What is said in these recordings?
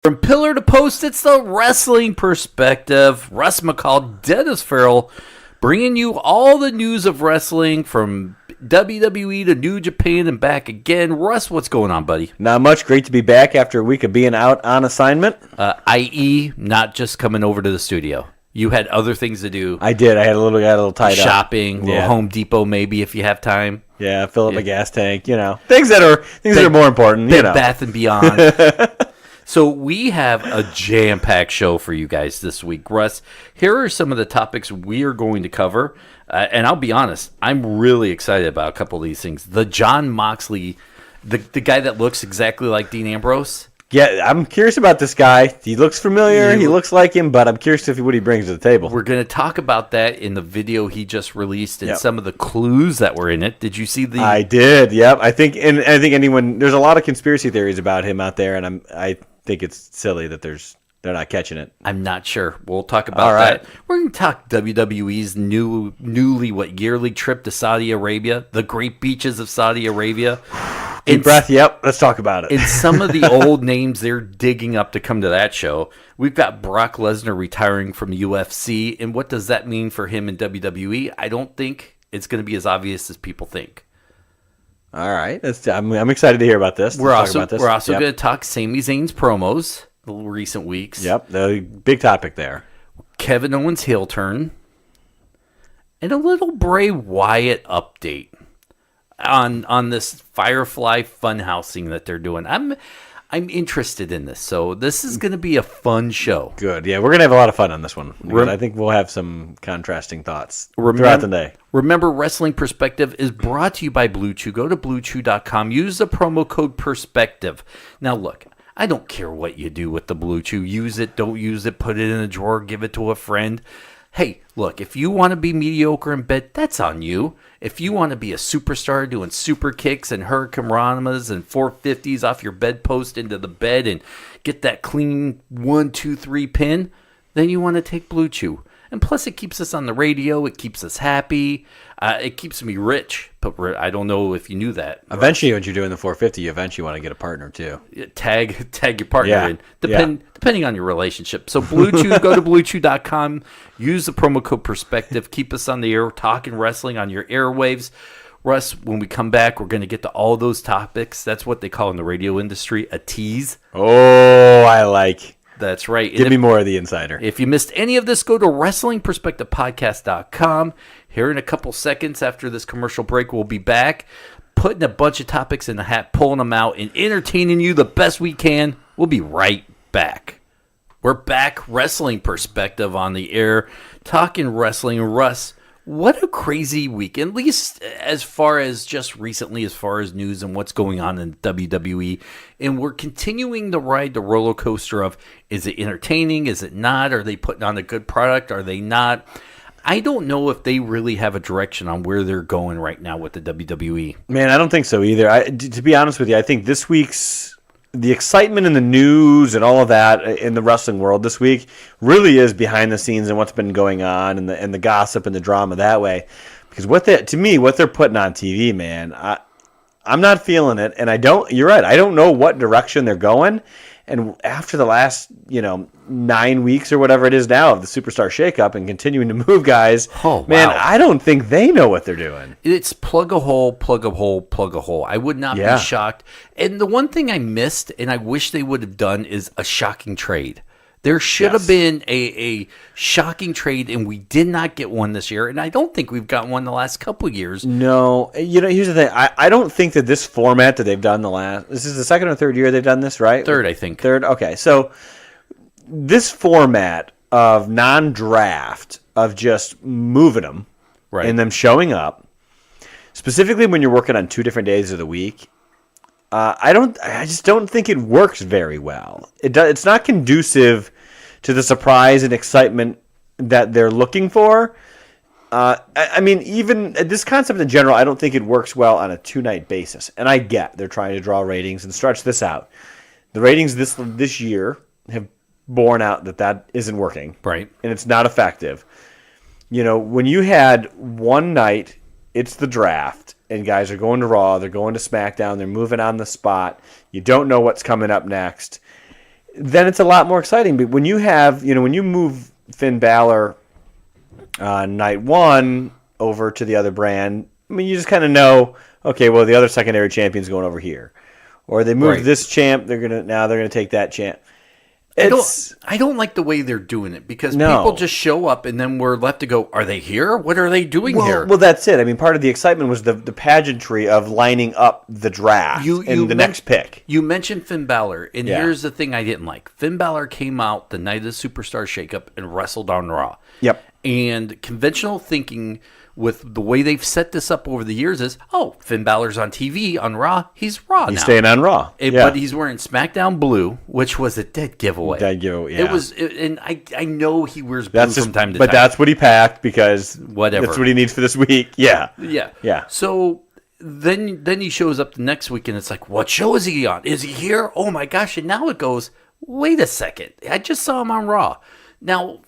From pillar to post, it's the wrestling perspective. Russ, McCall, Dennis Farrell, bringing you all the news of wrestling from WWE to New Japan and back again. Russ, what's going on, buddy? Not much. Great to be back after a week of being out on assignment. I.e., not just coming over to the studio. You had other things to do. I did. I got a little tied up. Shopping, little Home Depot maybe if you have time. Yeah, fill up a gas tank. Things that are more important. Bath and Beyond. So we have a jam-packed show for you guys this week. Russ, here are some of the topics we are going to cover. And I'll be honest, I'm really excited about a couple of these things. The Jon Moxley, the guy that looks exactly like Dean Ambrose. Yeah, I'm curious about this guy. He looks familiar. He looks like him, but I'm curious to see what he brings to the table. We're going to talk about that in the video he just released and some of the clues that were in it. Did you see the... I did, yep. I think anyone... There's a lot of conspiracy theories about him out there, and I think it's silly that they're not catching it. I'm not sure. We'll talk about that. We're going to talk WWE's yearly trip to Saudi Arabia, the great beaches of Saudi Arabia. Deep breath, yep. Let's talk about it. And some of the old names they're digging up to come to that show. We've got Brock Lesnar retiring from the UFC, and what does that mean for him in WWE? I don't think it's going to be as obvious as people think. All right. I'm excited to hear about this. We're also going to talk Sami Zayn's promos the recent weeks. Yep, the big topic there. Kevin Owens' heel turn. And a little Bray Wyatt update on this Firefly Funhouse thing that they're doing. I'm interested in this. So this is going to be a fun show. Good. Yeah, we're going to have a lot of fun on this one. I think we'll have some contrasting thoughts throughout the day. Remember, Wrestling Perspective is brought to you by Blue Chew. Go to BlueChew.com. Use the promo code PERSPECTIVE. Now, look, I don't care what you do with the Blue Chew. Use it, don't use it, put it in a drawer, give it to a friend. Hey, look, if you want to be mediocre in bed, that's on you. If you want to be a superstar doing super kicks and hurricanranas and 450s off your bedpost into the bed and get that clean 1, 2, 3 pin, then you want to take Blue Chew. And plus, it keeps us on the radio. It keeps us happy. It keeps me rich. But I don't know if you knew that. Eventually, when you're doing the 450, you eventually want to get a partner, too. Tag your partner in, depending on your relationship. So Blue Chew, go to BlueChew.com. Use the promo code PERSPECTIVE. Keep us on the air, talking wrestling on your airwaves. Russ, when we come back, we're going to get to all those topics. That's what they call in the radio industry a tease. Oh, I like. That's right. Give me more of the insider. If you missed any of this, go to WrestlingPerspectivePodcast.com. Here in a couple seconds after this commercial break, we'll be back, putting a bunch of topics in the hat, pulling them out, and entertaining you the best we can. We'll be right back. We're back, Wrestling Perspective on the air, talking wrestling. Russ, what a crazy week, at least as far as just recently, as far as news and what's going on in WWE. And we're continuing to ride the roller coaster of, is it entertaining? Is it not? Are they putting on a good product? Are they not? I don't know if they really have a direction on where they're going right now with the WWE. Man, I don't think so either. To be honest with you, I think this week's the excitement in the news and all of that in the wrestling world this week really is behind the scenes and what's been going on and the gossip and the drama that way. Because what they're putting on TV, man, I'm not feeling it. And you're right. I don't know what direction they're going. And after the last, 9 weeks or whatever it is now of the superstar shakeup and continuing to move guys, man, I don't think they know what they're doing. It's plug a hole, plug a hole, plug a hole. I would not be shocked. And the one thing I missed, and I wish they would have done, is a shocking trade. There should have been a shocking trade, and we did not get one this year. And I don't think we've gotten one the last couple of years. No. Here's the thing. I don't think that this format that they've done this is the second or third year they've done this, right? Third, I think. Third? Okay. So this format of non-draft, of just moving them and them showing up, specifically when you're working on 2 different days of the week, I just don't think it works very well. It's not conducive to the surprise and excitement that they're looking for. I mean, even this concept in general, I don't think it works well on a 2-night basis. And I get they're trying to draw ratings and stretch this out. The ratings this year have borne out that isn't working. Right. And it's not effective. When you had one night, it's the draft, and guys are going to Raw, they're going to SmackDown, they're moving on the spot. You don't know what's coming up next. then it's a lot more exciting. But when you have, when you move Finn Balor night one over to the other brand, I mean, you just kind of know, okay, well, the other secondary champion's going over here, or they moved this champ, they're gonna take that champ. I don't like the way they're doing it because people just show up and then we're left to go, are they here? What are they doing here? Well, that's it. I mean, part of the excitement was the pageantry of lining up the draft and the next pick. You mentioned Finn Balor, and here's the thing I didn't like. Finn Balor came out the night of the Superstar Shakeup and wrestled on Raw. Yep. And conventional thinking with the way they've set this up over the years is, Finn Balor's on TV on Raw. He's Raw now. He's staying on Raw. But he's wearing SmackDown blue, which was a dead giveaway. And I know he wears blue from time to time. But that's what he packed because whatever. That's what he needs for this week. Yeah. So then he shows up the next week and it's like, what show is he on? Is he here? Oh my gosh. And now it goes, wait a second. I just saw him on Raw. Now,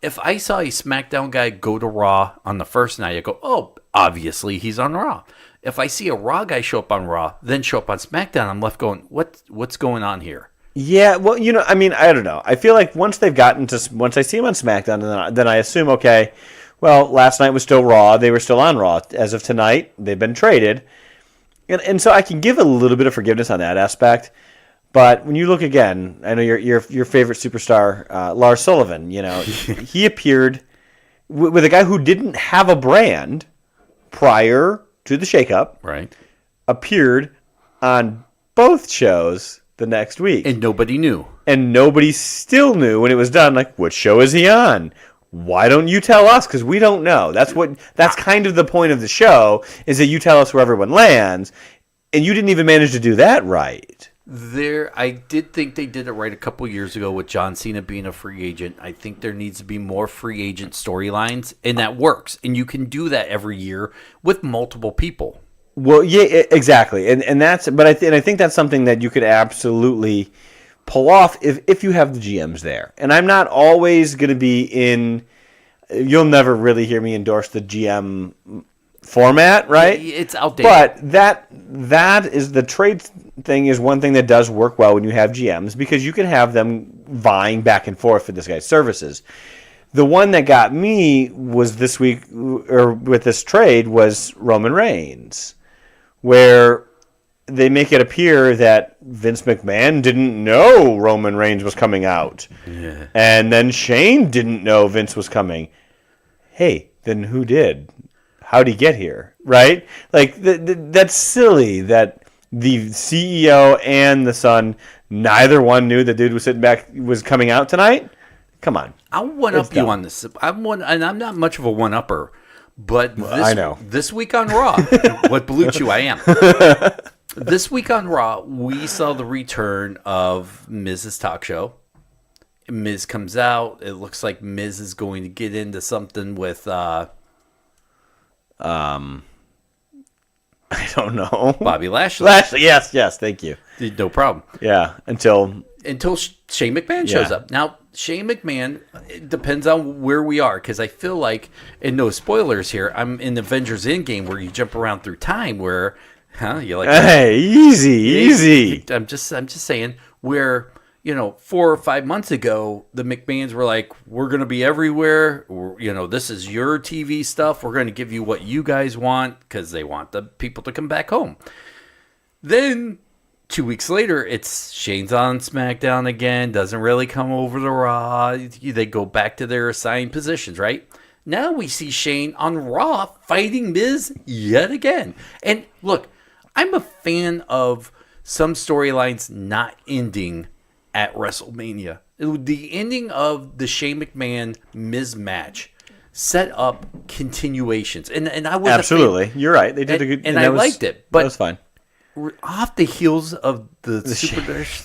if I saw a SmackDown guy go to Raw on the first night, I go, obviously he's on Raw. If I see a Raw guy show up on Raw, then show up on SmackDown, I'm left going, what's going on here? Yeah, well, I mean, I don't know. I feel like once I see him on SmackDown, then I assume, okay, well, last night was still Raw. They were still on Raw. As of tonight, they've been traded. And so I can give a little bit of forgiveness on that aspect. But when you look again, I know your favorite superstar, Lars Sullivan, he appeared with a guy who didn't have a brand prior to the shakeup. Right. Appeared on both shows the next week. And nobody knew. And nobody still knew when it was done, like, what show is he on? Why don't you tell us? Because we don't know. That's kind of the point of the show, is that you tell us where everyone lands. And you didn't even manage to do that right. I did think they did it right a couple years ago with John Cena being a free agent. I think there needs to be more free agent storylines, and that works. And you can do that every year with multiple people. Well, yeah, exactly, I think that's something that you could absolutely pull off if you have the GMs there. And I'm not always going to be in. You'll never really hear me endorse the GM format, right? It's outdated. But that is the trade thing is one thing that does work well when you have GMs because you can have them vying back and forth for this guy's services. The one that got me was this week, or with this trade, was Roman Reigns, where they make it appear that Vince McMahon didn't know Roman Reigns was coming out. Yeah. And then Shane didn't know Vince was coming. Hey, then who did? How'd he get here? Right? Like, that's silly that the CEO and the son, neither one knew the dude was coming out tonight. Come on. I'll one-up you on this. And I'm not much of a one-upper, but I know. This week on Raw, what Blue Chew I am. This week on Raw, we saw the return of Miz's talk show. Miz comes out. It looks like Miz is going to get into something with... I don't know. Bobby Lashley. Yes, thank you. No problem. Yeah, until Shane McMahon shows up. Now, Shane McMahon, it depends on where we are, because I feel like, and no spoilers here, I'm in Avengers Endgame where you jump around through time where, you're like... Hey, easy. I'm just saying, where... 4 or 5 months ago, the McMahons were like, we're going to be everywhere. This is your TV stuff. We're going to give you what you guys want because they want the people to come back home. Then 2 weeks later, it's Shane's on SmackDown again. Doesn't really come over to Raw. They go back to their assigned positions, right? Now we see Shane on Raw fighting Miz yet again. And look, I'm a fan of some storylines not ending at WrestleMania. The ending of the Shane McMahon Miz match set up continuations, and I was absolutely. You're right. They did a good, and I liked it. But that was fine. Off the heels of the Superstar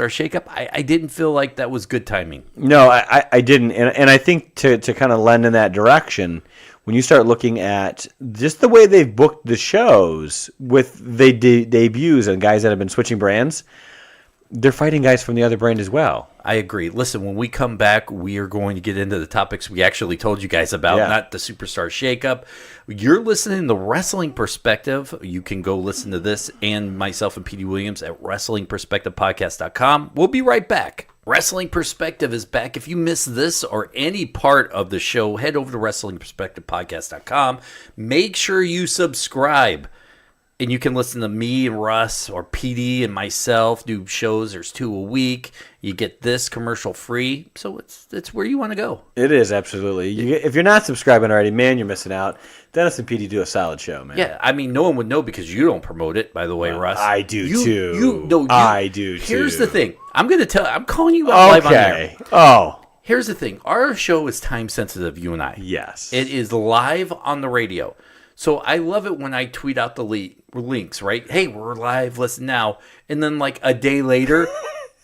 Shakeup, I didn't feel like that was good timing. No, I didn't, and I think to kind of lend in that direction, when you start looking at just the way they've booked the shows with debuts and guys that have been switching brands. they're fighting guys from the other brand as well. I agree. Listen, when we come back, we are going to get into the topics we actually told you guys about, not the Superstar Shakeup. You're listening to the Wrestling Perspective. You can go listen to this and myself and Petey Williams at WrestlingPerspectivePodcast.com. We'll be right back. Wrestling Perspective is back. If you missed this or any part of the show, head over to WrestlingPerspectivePodcast.com. Make sure you subscribe. And you can listen to me and Russ or PD and myself do shows. There's 2 a week. You get this commercial free. So it's where you want to go. It is, absolutely. If you're not subscribing already, man, you're missing out. Dennis and PD do a solid show, man. Yeah, I mean, no one would know because you don't promote it, by the way, Russ. I do, too. I do, too. Here's the thing. I'm calling you out live on air. Oh. Here's the thing. Our show is time sensitive, you and I. Yes. It is live on the radio. So I love it when I tweet out the links, right? Hey, we're live, listen now. And then like a day later,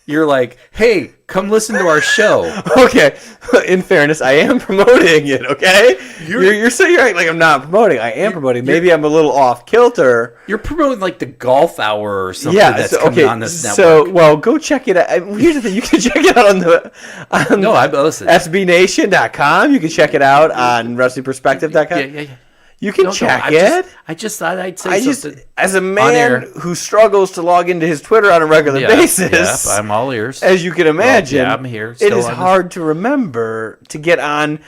you're like, hey, come listen to our show. Okay. In fairness, I am promoting it, okay? You're saying like I'm not promoting. I am promoting. Maybe I'm a little off kilter. You're promoting like the golf hour or something that's coming on this network. So, well, go check it out. Here's the thing. You can check it out on SBNation.com. You can check it out on WrestlingPerspective.com. Yeah. You can check it. I just thought I'd say something. As a man who struggles to log into his Twitter on a regular basis, I'm all ears. As you can imagine, I'm here. It is hard to remember to get on,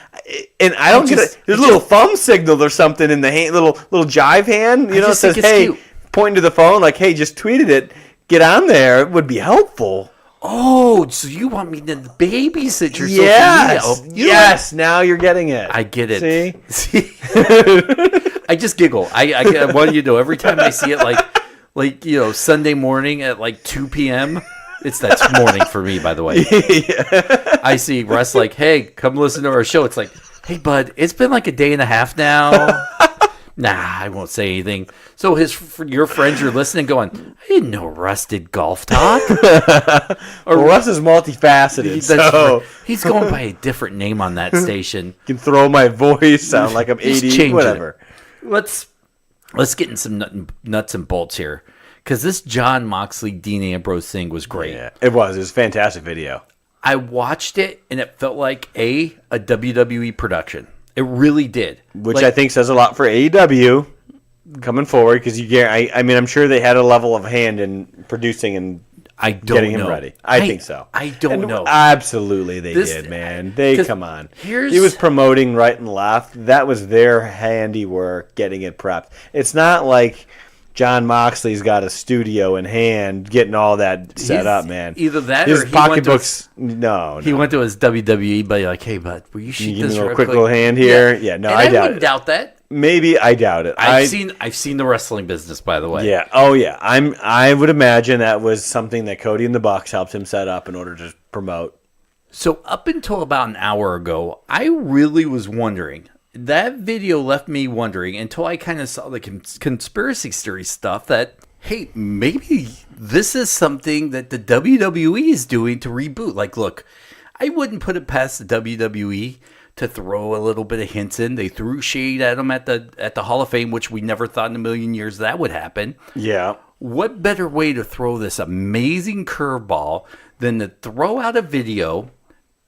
and I don't get it. There's a little thumb signal or something in the hand, little jive hand. It says, "Hey," pointing to the phone, like, "Hey, just tweeted it. Get on there. It would be helpful." Oh, so you want me to babysit your social media? Yes, now you're getting it. I get it. See? I just giggle. I want you to know every time I see it, like Sunday morning at like 2 p.m. That's morning for me, by the way. Yeah. I see Russ like, hey, come listen to our show. It's like, hey, bud, it's been like a day and a half now. Nah, I won't say anything. So your friends are listening going, I didn't know Russ did golf talk. Russ is multifaceted. He's going by a different name on that station. You can throw my voice, sound like I'm 80, whatever. Let's get in some nuts and bolts here. Because this Jon Moxley, Dean Ambrose thing was great. Yeah, it was. It was a fantastic video. I watched it, and it felt like a WWE production. It really did. Which I think says a lot for AEW coming forward because I'm sure they had a level of hand in producing and getting him ready. I think so. I don't know. Absolutely they did, man. Come on. He was promoting right and left. That was their handiwork getting it prepped. It's not like Jon Moxley's got a studio in hand getting all that set up, man. Either that his or pocketbooks. He went to his WWE buddy like, hey, bud, will you shoot this real quick? Little hand here? Yeah, no, I doubt it. I wouldn't doubt that. Maybe I doubt it. I've seen the wrestling business, by the way. Yeah. Oh, yeah. I would imagine that was something that Cody and the Bucks helped him set up in order to promote. So up until about an hour ago, I really was wondering. That video left me wondering until I kind of saw the conspiracy theory stuff that, hey, maybe this is something that the WWE is doing to reboot. Like, look, I wouldn't put it past the WWE to throw a little bit of hints in. They threw shade at them at the Hall of Fame, which we never thought in a million years that would happen. Yeah. What better way to throw this amazing curveball than to throw out a video,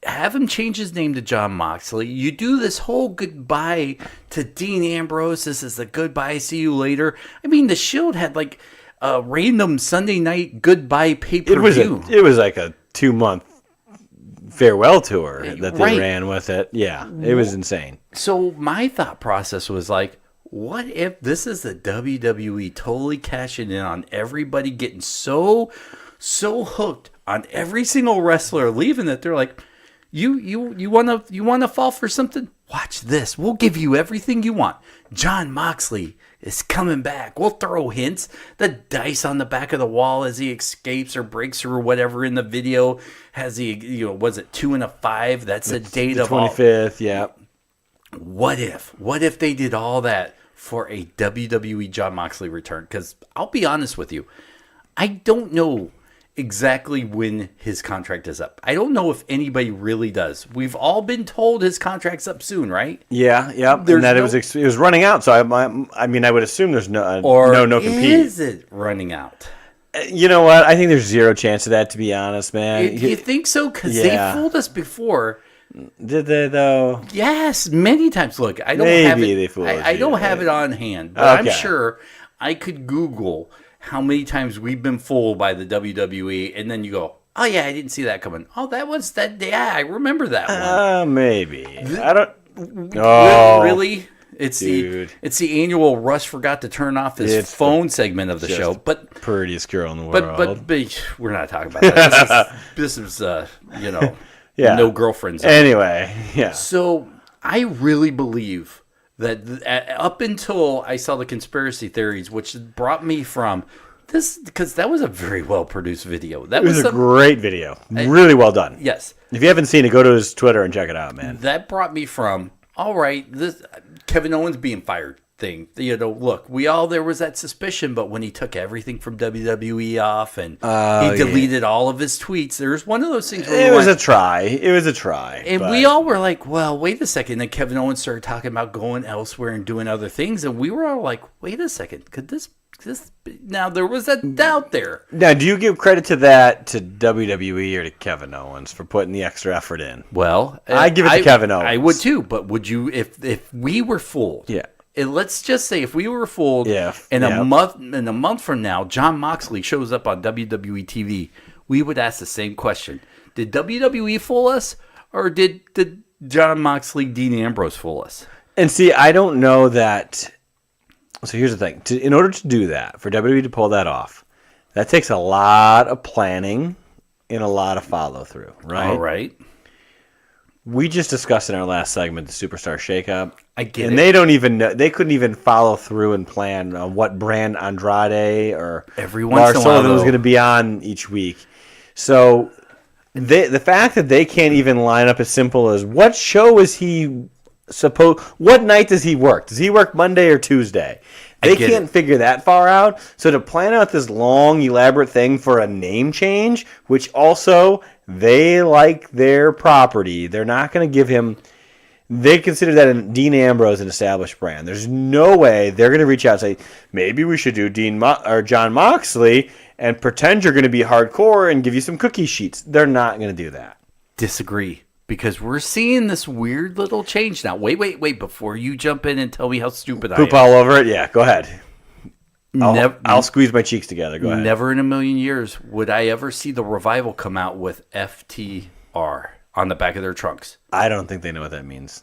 have him change his name to Jon Moxley. You do this whole goodbye to Dean Ambrose. This is a goodbye, see you later. I mean, the Shield had like a random Sunday night goodbye pay-per-view. It was like a 2-month farewell tour that they ran with it. Yeah, it was insane. So my thought process was like, what if this is the WWE totally cashing in on everybody getting so hooked on every single wrestler leaving that they're like, You want to fall for something? Watch this. We'll give you everything you want. Jon Moxley is coming back. We'll throw hints. The dice on the back of the wall as he escapes or breaks through or whatever in the video has was it 2 and a 5? That's the date of 25th. Yeah. What if they did all that for a WWE Jon Moxley return? Because I'll be honest with you, I don't know exactly when his contract is up. I don't know if anybody really does. We've all been told his contract's up soon, right? Yeah. And that it was running out. So I mean, I would assume there's no compete. Is it running out? You know what? I think there's zero chance of that, to be honest, man. You think so? Because they fooled us before. Did they, though? Yes, many times. Look, I don't have it. I don't have it on hand, but I'm sure I could Google how many times we've been fooled by the WWE, and then you go, "Oh yeah, I didn't see that coming." Oh, that was that. Yeah, I remember that one. Maybe. I don't. Oh, really? It's the annual Russ forgot to turn off his phone segment of the show. But prettiest girl in the world. But we're not talking about that. This is no girlfriends. Anyway, yeah. So I really believe that up until I saw the conspiracy theories, which brought me from this, because that was a very well produced video. It was a great video, really well done. Yes. If you haven't seen it, go to his Twitter and check it out, man. That brought me from all right, this Kevin Owens being fired thing. Look, there was that suspicion, but when he took everything from WWE off and he deleted all of his tweets, there was one of those things where it was a try. And we all were like, well, wait a second. Then Kevin Owens started talking about going elsewhere and doing other things, and we were all like, wait a second, could this now there was a doubt there. Now, do you give credit to that to WWE or to Kevin Owens for putting the extra effort in? Well, I give it to Kevin Owens. I would too, but would you if we were fooled? Yeah. And let's just say if we were fooled, a month from now, Jon Moxley shows up on WWE TV, we would ask the same question: did WWE fool us, or did Jon Moxley, Dean Ambrose fool us? And see, I don't know that. So here's the thing: in order to do that, for WWE to pull that off, that takes a lot of planning and a lot of follow through, right? All right. We just discussed in our last segment the Superstar Shakeup. I get it. And they don't even know. They couldn't even follow through and plan on what brand Andrade or Lars Sullivan was going to be on each week. So the fact that they can't even line up as simple as what show is he supposed? What night does he work? Does he work Monday or Tuesday? They can't figure that far out. So to plan out this long, elaborate thing for a name change, which also they like their property, they're not going to give him. They consider that Dean Ambrose an established brand. There's no way they're going to reach out and say, maybe we should do Jon Moxley and pretend you're going to be hardcore and give you some cookie sheets. They're not going to do that. Disagree. Because we're seeing this weird little change now. Wait. Before you jump in and tell me how stupid I am. Poop all over it? Yeah, go ahead. I'll squeeze my cheeks together. Go ahead. Never in a million years would I ever see the Revival come out with FTR on the back of their trunks. I don't think they know what that means.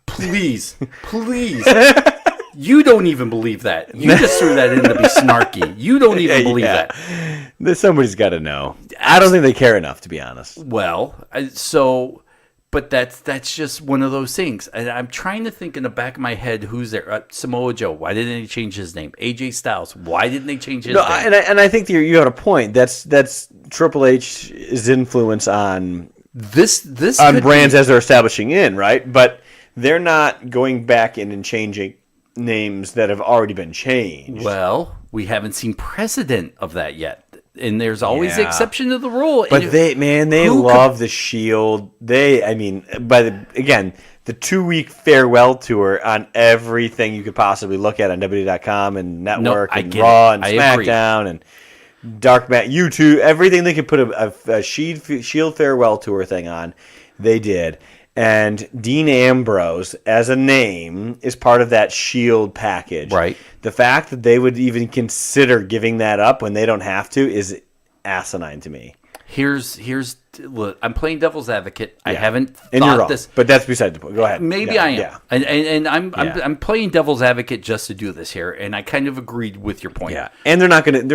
Please. You don't even believe that. You just threw that in to be snarky. You don't even believe that. Somebody's got to know. I don't think they care enough, to be honest. Well, but that's just one of those things. And I'm trying to think in the back of my head who's there. Samoa Joe, why didn't they change his name? AJ Styles, why didn't they change his name? And I think you got a point. That's Triple H's influence on this on brands as they're establishing in, right? But they're not going back in and changing names that have already been changed. Well, we haven't seen precedent of that yet. And there's always the exception to the rule. But they love the Shield. The 2-week farewell tour on everything you could possibly look at on WWE.com and Network and Raw and SmackDown and Dark Mat, YouTube, everything they could put a Shield farewell tour thing on, they did. And Dean Ambrose, as a name, is part of that Shield package. Right. The fact that they would even consider giving that up when they don't have to is asinine to me. Look, I'm playing devil's advocate. Yeah. I haven't and you're thought wrong, this. But that's beside the point. Go ahead. Maybe I am. Yeah. And I'm playing devil's advocate just to do this here, and I kind of agreed with your point. Yeah. And they're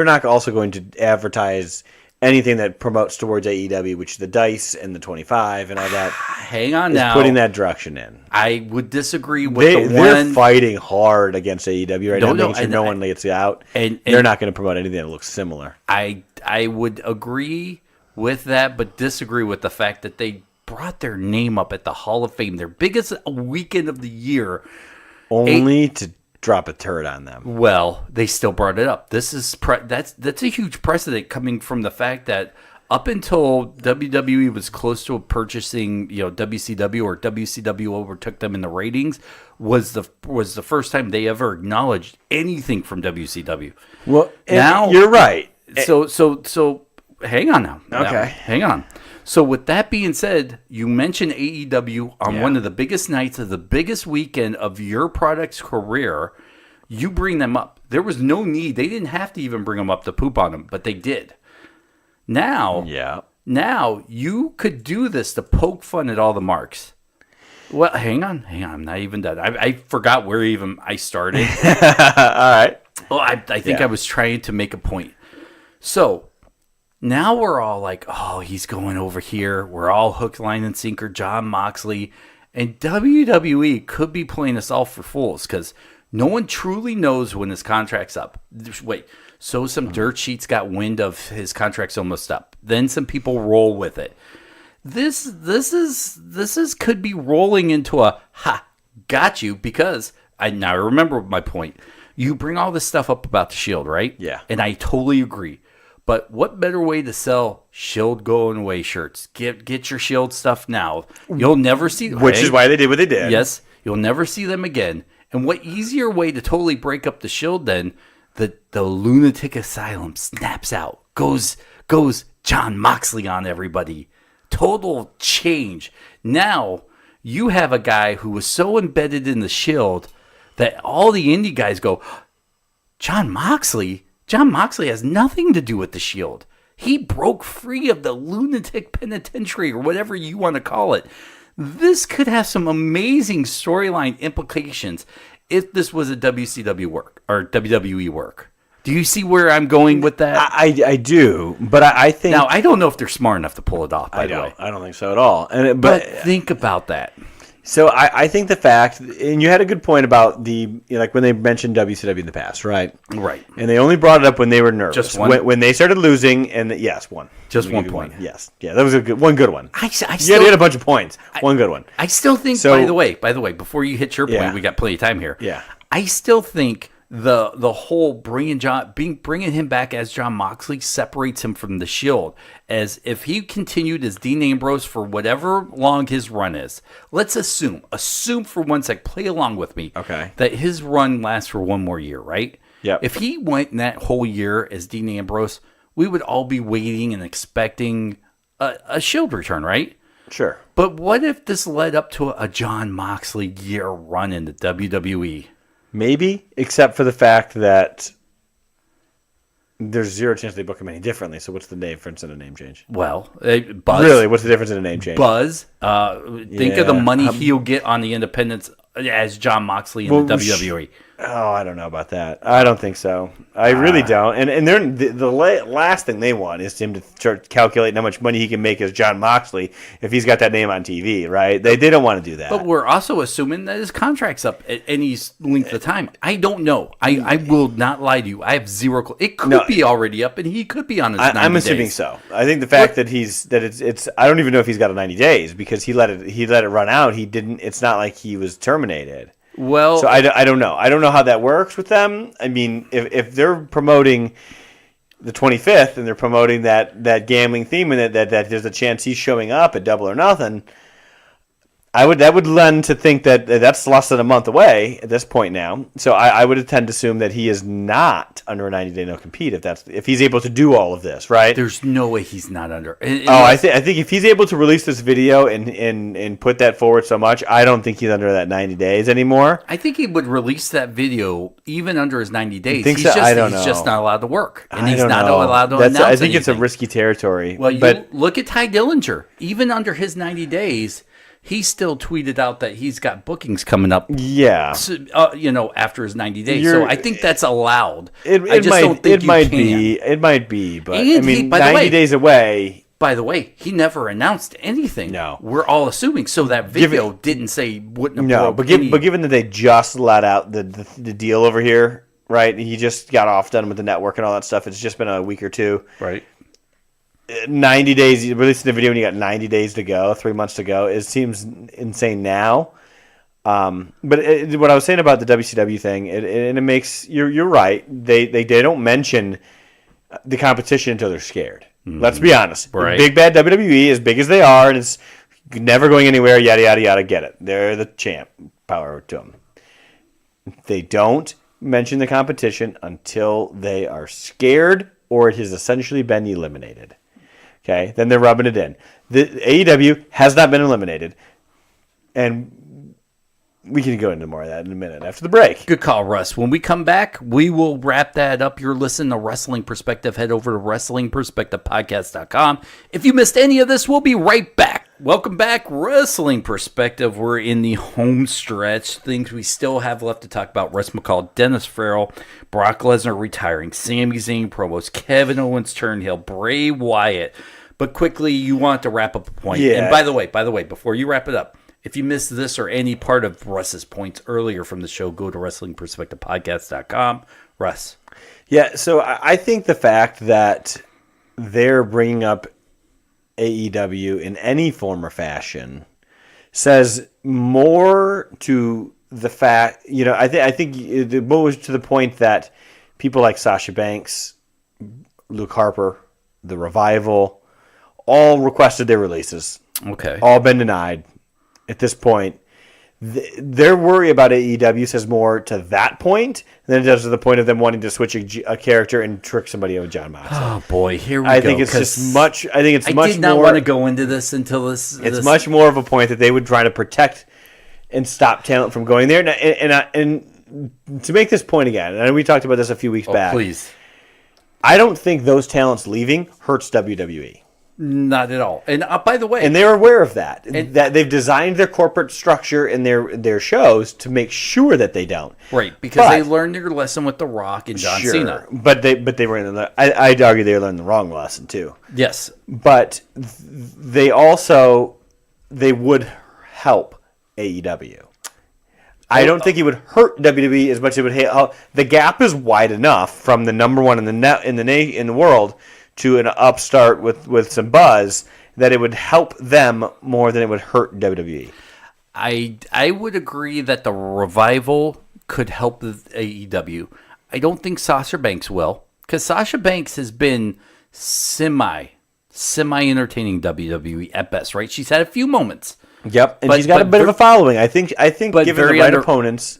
not also going to advertise anything that promotes towards AEW, which is the Dice and the 25 and all that. Hang on now. Putting that direction in. I would disagree with they're fighting hard against AEW right now, making sure no one gets out. And they're not going to promote anything that looks similar. I would agree with that, but disagree with the fact that they brought their name up at the Hall of Fame, their biggest weekend of the year. Only to drop a turd on them. Well, they still brought it up. This is that's a huge precedent coming from the fact that up until WWE was close to purchasing, WCW, or WCW overtook them in the ratings, was the first time they ever acknowledged anything from WCW. Well, now you're right. So hang on now. Okay. Hang on. So with that being said, you mentioned AEW on one of the biggest nights of the biggest weekend of your product's career. You bring them up. There was no need. They didn't have to even bring them up to poop on them, but they did. Now you could do this to poke fun at all the marks. Well, hang on. I'm not even done. I forgot where even I started. All right. Well, I think I was trying to make a point. So now we're all like, oh, he's going over here. We're all hook, line, and sinker, Jon Moxley. And WWE could be playing us all for fools because no one truly knows when his contract's up. Wait, so some dirt sheets got wind of his contract's almost up. Then some people roll with it. This is could be rolling into a got you because I now remember my point. You bring all this stuff up about the Shield, right? Yeah. And I totally agree. But what better way to sell Shield going away shirts? Get your Shield stuff now. You'll never see them. Which is why they did what they did. Yes. You'll never see them again. And what easier way to totally break up the Shield than the lunatic asylum snaps out. Goes Jon Moxley on everybody. Total change. Now you have a guy who was so embedded in the Shield that all the indie guys go, Jon Moxley has nothing to do with the Shield. He broke free of the lunatic penitentiary or whatever you want to call it. This could have some amazing storyline implications if this was a WCW work or WWE work. Do you see where I'm going with that? I do, but I think now I don't know if they're smart enough to pull it off. By the way, I don't think so at all. But think about that. So I think the fact, and you had a good point about like when they mentioned WCW in the past, right? Right. And they only brought it up when they were nervous. Just one? When they started losing, and yes, one. Just 1 point. Yes. Yeah, that was one good one. I you had a bunch of points. One good one. I still think, by the way, before you hit your point, we got plenty of time here. Yeah. I still think the whole bringing him back as Jon Moxley separates him from the Shield. As if he continued as Dean Ambrose for whatever long his run is, let's assume for 1 sec, play along with me, okay, that his run lasts for one more year, right? Yeah. If he went in that whole year as Dean Ambrose, we would all be waiting and expecting a Shield return, right? Sure. But what if this led up to a Jon Moxley year run in the WWE? Maybe, except for the fact that there's zero chance they book him any differently. So what's the difference in a name change? Well, Buzz. Really, what's the difference in a name change? Buzz. Think of the money he'll get on the independents as Jon Moxley in the WWE. I don't know about that. I don't think so. I really don't. And they're, the last thing they want is him to start calculating how much money he can make as Jon Moxley if he's got that name on TV, right? They don't want to do that. But we're also assuming that his contract's up at any length of time. I don't know. I will not lie to you. I have zero. It could be already up, and he could be on his 90 days. I'm assuming so. I think the fact that it's. I don't even know if he's got a 90 days because he let it run out. He didn't. It's not like he was terminated. Well, so I don't know. I don't know how that works with them. I mean, if they're promoting the 25th and they're promoting that gambling theme and that there's a chance he's showing up at Double or Nothing, that would lend to think that that's less than a month away at this point now. So I would tend to assume that he is not under a 90-day no-compete if he's able to do all of this, right? There's no way he's not under. I think if he's able to release this video and put that forward so much, I don't think he's under that 90 days anymore. I think he would release that video even under his 90 days. He's just not allowed to work, and he's not allowed to announce I think anything. It's a risky territory. Well, look at Ty Dillinger. Even under his 90 days. He still tweeted out that he's got bookings coming up. Yeah, after his 90 days. So I think that's allowed. It might be. But I mean, 90 days away. By the way, he never announced anything. No, we're all assuming. So that video didn't say wouldn't have. No, but given that they just let out the deal over here, right? He just got off done with the network and all that stuff. It's just been a week or two, right? 90 days, you released the video when you got 90 days to go, 3 months to go. It seems insane now. But what I was saying about the WCW thing, and it makes, you're right. They don't mention the competition until they're scared. Mm-hmm. Let's be honest. Right. Big bad WWE, as big as they are, and it's never going anywhere, yada, yada, yada, get it. They're the champ. Power to them. They don't mention the competition until they are scared or it has essentially been eliminated. Okay, then they're rubbing it in. The AEW has not been eliminated, and we can go into more of that in a minute after the break. Good call, Russ. When we come back, we will wrap that up. You're listening to Wrestling Perspective. Head over to WrestlingPerspectivePodcast.com. If you missed any of this, we'll be right back. Welcome back, Wrestling Perspective. We're in the home stretch. Things we still have left to talk about. Russ McCall, Dennis Farrell, Brock Lesnar retiring, Sami Zayn promos, Kevin Owens turnhill, Bray Wyatt. But quickly, you want to wrap up a point. Yeah. And by the way, before you wrap it up, if you missed this or any part of Russ's points earlier from the show, go to WrestlingPerspectivePodcast.com. Russ. Yeah, so I think the fact that they're bringing up AEW in any form or fashion says more to the fact, I think it goes to the point that people like Sasha Banks, Luke Harper, The Revival, all requested their releases. Okay. All been denied. At this point, their worry about AEW says more to that point than it does to the point of them wanting to switch a character and trick somebody with Jon Moxley. Oh boy, here we go. I think it's just much. I think it's much more. I did not want to go into this until this. It's much more of a point that they would try to protect and stop talent from going there. And to make this point again, and we talked about this a few weeks back. Please. I don't think those talents leaving hurts WWE. Not at all. And by the way, and they're aware of that. That they've designed their corporate structure and their shows to make sure that they don't. Right, because they learned their lesson with The Rock and John Cena. But they were in the. I'd argue they learned the wrong lesson too. Yes, but they would help AEW. I don't think it would hurt WWE as much as it would help. The gap is wide enough from the number one in the world to an upstart with some buzz that it would help them more than it would hurt WWE. I would agree that the Revival could help the AEW. I don't think Sasha Banks will, because Sasha Banks has been semi entertaining WWE at best, right? She's had a few moments. Yep, and she's got a bit of a following. I think given the right opponents,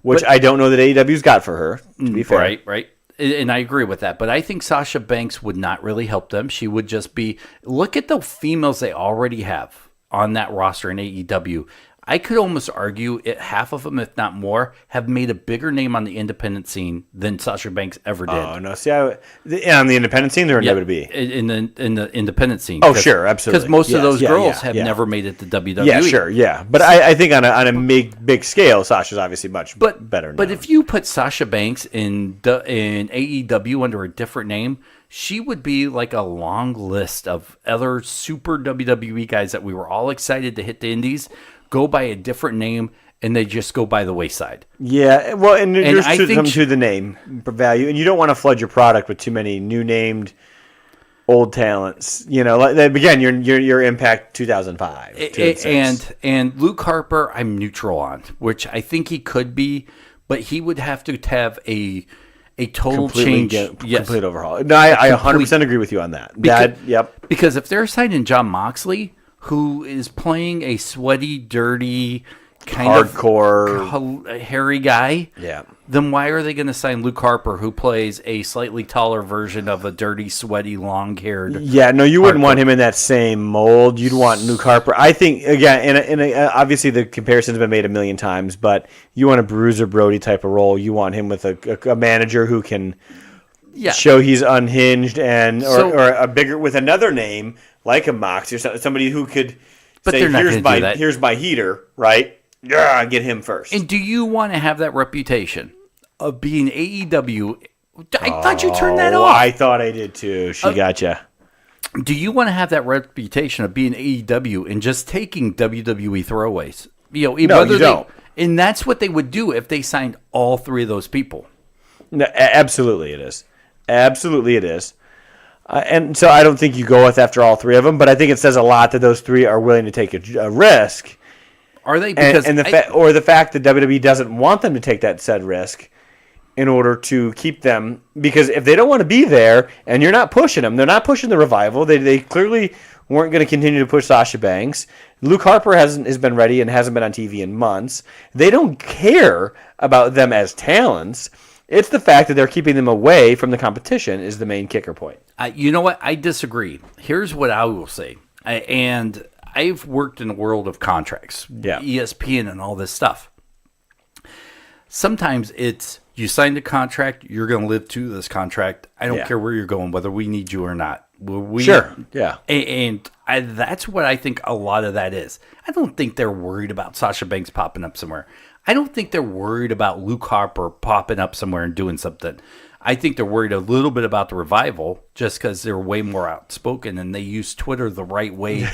which I don't know that AEW's got for her, to be fair. Right. And I agree with that. But I think Sasha Banks would not really help them. She would just be... Look at the females they already have on that roster in AEW. I could almost argue half of them, if not more, have made a bigger name on the independent scene than Sasha Banks ever did. Oh, no. See, on the independent scene, they're in WWE. In the independent scene. Oh, sure, absolutely. Because most of those girls have never made it to WWE. Yeah, sure, yeah. But I think on a big scale, Sasha's obviously much better now. But if you put Sasha Banks in AEW under a different name, she would be like a long list of other super WWE guys that we were all excited to hit the indies, go by a different name, and they just go by the wayside. Yeah, well, and there's something to the name value, and you don't want to flood your product with too many new named old talents. Again, your Impact 2005. And Luke Harper, I'm neutral on, which I think he could be, but he would have to have a total change. Complete overhaul. No, I 100% agree with you on that. Because if they're signing Jon Moxley, who is playing a sweaty, dirty, kind hardcore, hairy guy, yeah, then why are they going to sign Luke Harper, who plays a slightly taller version of a dirty, sweaty, long-haired? Yeah, no, you wouldn't want him in that same mold. You'd want Luke Harper. I think, again, obviously the comparison's been made a million times, but you want a Bruiser Brody type of role. You want him with a manager who can show he's unhinged or a bigger with another name like a Mox or somebody who could say, here's my heater, right? Yeah, get him first. And do you want to have that reputation of being AEW? I thought you turned that off. I thought I did too. She gotcha. Do you want to have that reputation of being AEW and just taking WWE throwaways? No, you don't. And that's what they would do if they signed all three of those people. No, absolutely it is. Absolutely it is. And so I don't think you go with after all three of them, but I think it says a lot that those three are willing to take a risk. Are they? Because the fact that WWE doesn't want them to take that said risk in order to keep them, because if they don't want to be there and you're not pushing them, they're not pushing the Revival. They clearly weren't going to continue to push Sasha Banks. Luke Harper has been ready and hasn't been on TV in months. They don't care about them as talents. It's the fact that they're keeping them away from the competition is the main kicker point. You know what? I disagree. Here's what I will say. And I've worked in the world of contracts, ESPN and all this stuff. Sometimes it's you signed a contract, you're going to live to this contract. I don't care where you're going, whether we need you or not. Sure, yeah. And that's what I think a lot of that is. I don't think they're worried about Sasha Banks popping up somewhere. I don't think they're worried about Luke Harper popping up somewhere and doing something. I think they're worried a little bit about the Revival just because they're way more outspoken and they use Twitter the right way.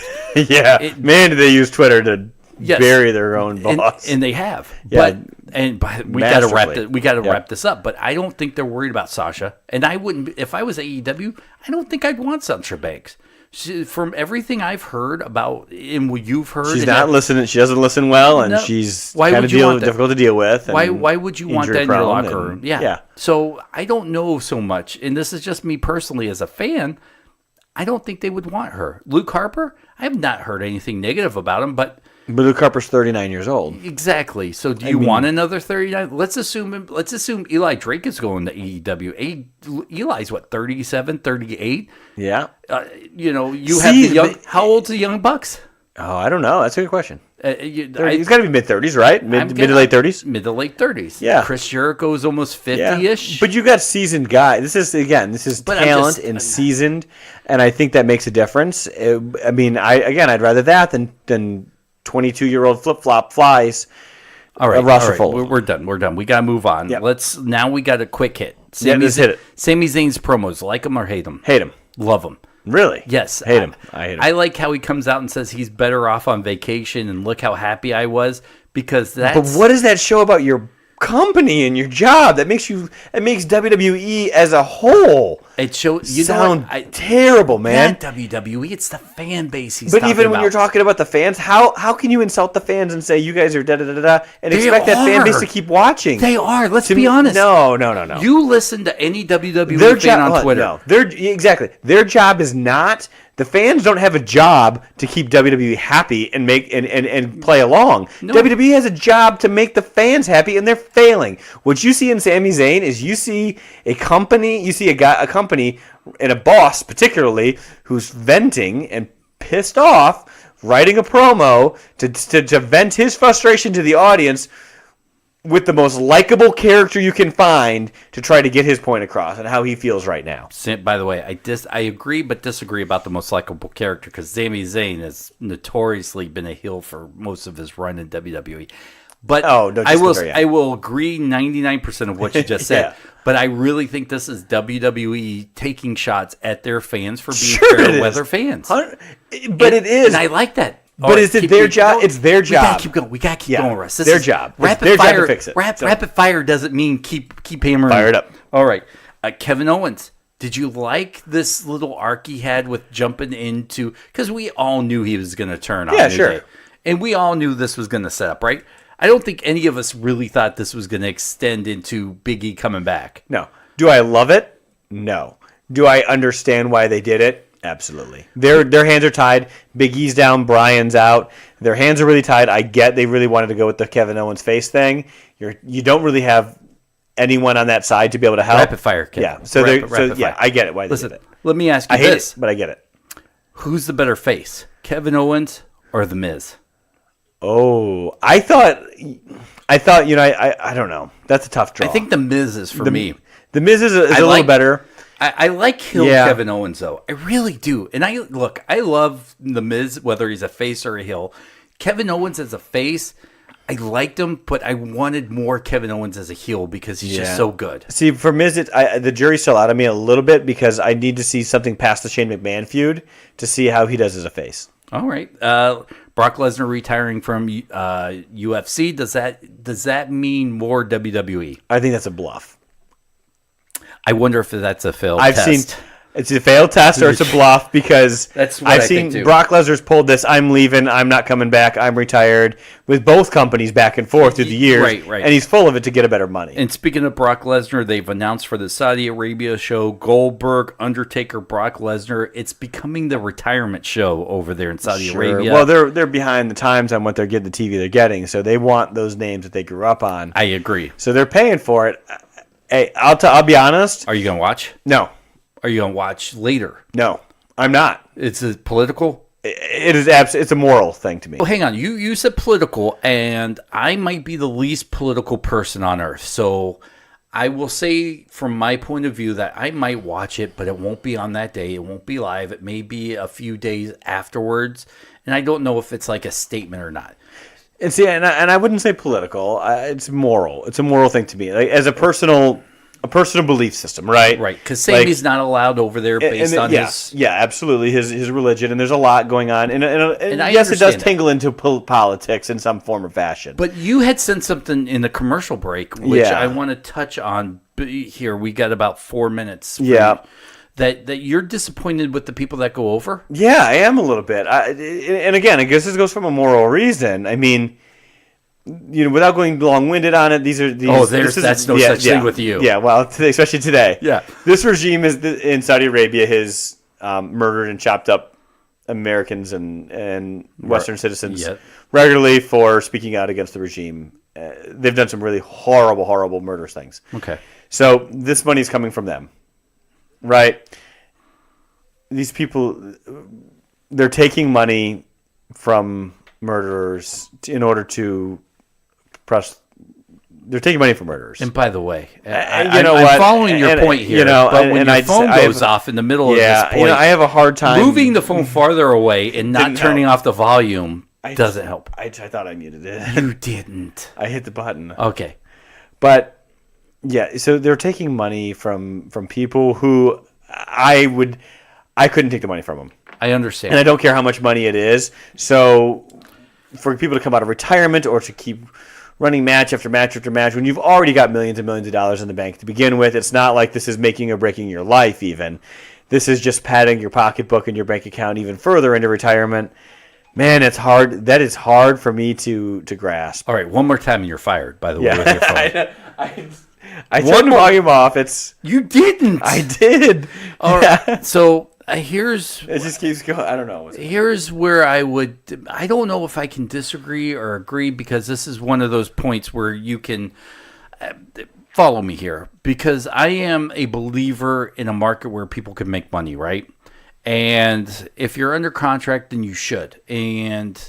Man, do they use Twitter to bury their own boss. And they have. Yeah, but we got to wrap this up. But I don't think they're worried about Sasha. And I wouldn't, if I was AEW, I don't think I'd want Sasha Banks. From everything I've heard about and what you've heard, she's not listening. She doesn't listen well, and she's kind of difficult to deal with. Why would you want that in your locker room? Yeah. So I don't know so much, and this is just me personally as a fan. I don't think they would want her. Luke Harper, I have not heard anything negative about him, but Luke Harper's 39 years old. Exactly. So do you want another 39? Let's assume Eli Drake is going to AEW. Eli's what, 37, 38? Yeah. Have the young. How old's the Young Bucks? Oh, I don't know. That's a good question. He's got to be mid-30s, right? Mid to late 30s? Mid to late 30s. Yeah. Chris Jericho is almost 50-ish. Yeah. But you got seasoned guy. This is talent and seasoned, and I think that makes a difference. I'd rather that than 22-year-old flip-flop flies. All right. We're done. We got to move on. Yep. Now we got a quick hit. Let's hit it. Sami Zayn's promos, like him or hate him? Hate him. Love him. Really? Yes. I hate him. I like how he comes out and says he's better off on vacation and look how happy I was because that's... But what does that show about your company and your job? It makes WWE as a whole sound terrible, man. Not WWE, it's the fan base he's But talking even when about. you're talking about the fans, how can you insult the fans and say you guys are da-da-da-da and expect that fan base to keep watching? They are. Let's be honest. No. You listen to any WWE fan on Twitter. No, exactly. Their job is not... The fans don't have a job to keep WWE happy and make and play along. No. WWE has a job to make the fans happy, and they're failing. What you see in Sami Zayn is you see a company and a boss particularly who's venting and pissed off, writing a promo to vent his frustration to the audience with the most likable character you can find to try to get his point across and how he feels right now. By the way, I agree but disagree about the most likable character because Sami Zayn has notoriously been a heel for most of his run in WWE. But I will agree 99% of what you just said. Yeah. But I really think this is WWE taking shots at their fans for being fair weather fans. It is. And I like that. But is it their job? It's their job. We gotta keep going, Russ. Their job. Rapid fire. To fix it. Rapid fire doesn't mean keep hammering. Fired up. All right. Kevin Owens. Did you like this little arc he had with jumping into? Because we all knew he was going to turn on. Yeah, sure. And we all knew this was going to set up, right? I don't think any of us really thought this was going to extend into Big E coming back. No. Do I love it? No. Do I understand why they did it? Absolutely. Their hands are tied. Big E's down. Brian's out. Their hands are really tied. I get they really wanted to go with the Kevin Owens face thing. You don't really have anyone on that side to be able to help. Rapid fire, Kevin. Yeah. So I get it. Why they did it. Let me ask you this. I hate this. it, but I get it. Who's the better face, Kevin Owens or The Miz? Oh, I thought. I don't know. That's a tough draw. I think The Miz is for me. The Miz is a little better. I like Kevin Owens, though. I really do. And I love The Miz, whether he's a face or a heel. Kevin Owens as a face, I liked him, but I wanted more Kevin Owens as a heel because he's just so good. See, for Miz, the jury's still out of me a little bit because I need to see something past the Shane McMahon feud to see how he does as a face. All right. Brock Lesnar retiring from UFC, does that mean more WWE? I think that's a bluff. I wonder if that's a failed test. It's a failed test or it's a bluff because that's what I've seen Brock Lesnar's pulled this, I'm leaving, I'm not coming back, I'm retired, with both companies back and forth through the years. Right. And he's full of it to get a better money. And speaking of Brock Lesnar, they've announced for the Saudi Arabia show, Goldberg, Undertaker, Brock Lesnar. It's becoming the retirement show over there in Saudi Arabia. Well, they're behind the times on what they're getting, the TV they're getting, so they want those names that they grew up on. I agree. So they're paying for it. Hey, I'll be honest. Are you going to watch? No. Are you going to watch later? No, I'm not. It's a political? It is it's a moral thing to me. Well, hang on. You said political, and I might be the least political person on earth. So I will say from my point of view that I might watch it, but it won't be on that day. It won't be live. It may be a few days afterwards. And I don't know if it's like a statement or not. And see, and I wouldn't say political. It's moral. It's a moral thing to me, like as a personal belief system, right? Right, because Sammy's not allowed over there based on his... Yeah, absolutely, his religion, and there's a lot going on. And yes, it does tingle into politics in some form or fashion. But you had sent something in the commercial break, which I want to touch on here. We got about 4 minutes. That you're disappointed with the people that go over? Yeah, I am a little bit. And again, I guess this goes from a moral reason. I mean, without going long-winded on it, these. That's no such thing with you. Yeah, well, especially today. Yeah, this regime is in Saudi Arabia has murdered and chopped up Americans and Western citizens regularly for speaking out against the regime. They've done some really horrible murderous things. Okay, so this money's coming from them. Right. These people, they're taking money from murderers in order to press. They're taking money from murderers. And by the way, I'm following your point here. But when your phone goes off in the middle of this point, I have a hard time moving the phone farther away and not turning off the volume doesn't help. I thought I muted it. You didn't. I hit the button. Okay, but. Yeah, so they're taking money from people who I couldn't take the money from them. I understand. And I don't care how much money it is. So for people to come out of retirement or to keep running match after match after match, when you've already got millions and millions of dollars in the bank to begin with, it's not like this is making or breaking your life even. This is just padding your pocketbook and your bank account even further into retirement. Man, it's hard. That is hard for me to grasp. All right, one more time and you're fired, by the way, with your phone. I turned the volume off. You didn't. I did. All right. So here's. It just keeps going. I don't know. Here's where I don't know if I can disagree or agree, because this is one of those points where you can follow me here, because I am a believer in a market where people can make money, right? And if you're under contract, then you should. And